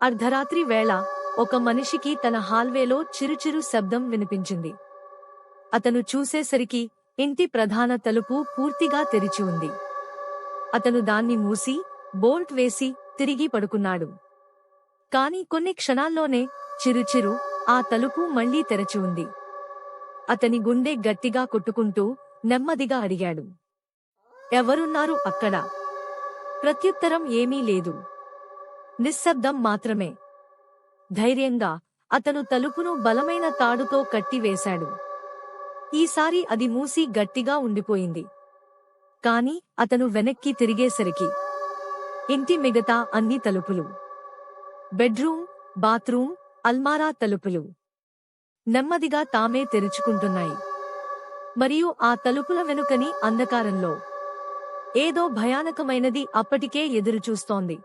అర్ధరాత్రి వేళ ఒక మనిషికి తన హాల్వేలో చిరుచిరు శబ్దం వినిపించింది. అతను చూసేసరికి ఇంటి ప్రధాన తలుపు పూర్తిగా తెరిచి ఉంది. అతను దాన్ని మూసి బోల్ట్ వేసి తిరిగి పడుకున్నాడు. కాని కొన్ని క్షణాల్లోనే చిరుచిరు ఆ తలుపు మళ్లీ తెరచి ఉంది. అతని గుండె గట్టిగా కొట్టుకుంటూ నెమ్మదిగా అడిగాడు, ఎవరున్నారు అక్కడ? ప్రత్యుత్తరం ఏమీ లేదు. నిశ్శబ్దం మాత్రమే. ధైర్యంగా అతను తలుపును బలమైన తాడుతో కట్టివేశాడు. ఈసారి అది మూసి గట్టిగా ఉండిపోయింది. కాని అతను వెనక్కి తిరిగేసరికి ఇంటి మిగతా అన్ని తలుపులు, బెడ్రూమ్, బాత్రూమ్, అల్మారా తలుపులు నెమ్మదిగా తామే తెరుచుకుంటున్నాయి. మరియు ఆ తలుపుల వెనుకని అంధకారంలో ఏదో భయానకమైనది అప్పటికే ఎదురుచూస్తోంది.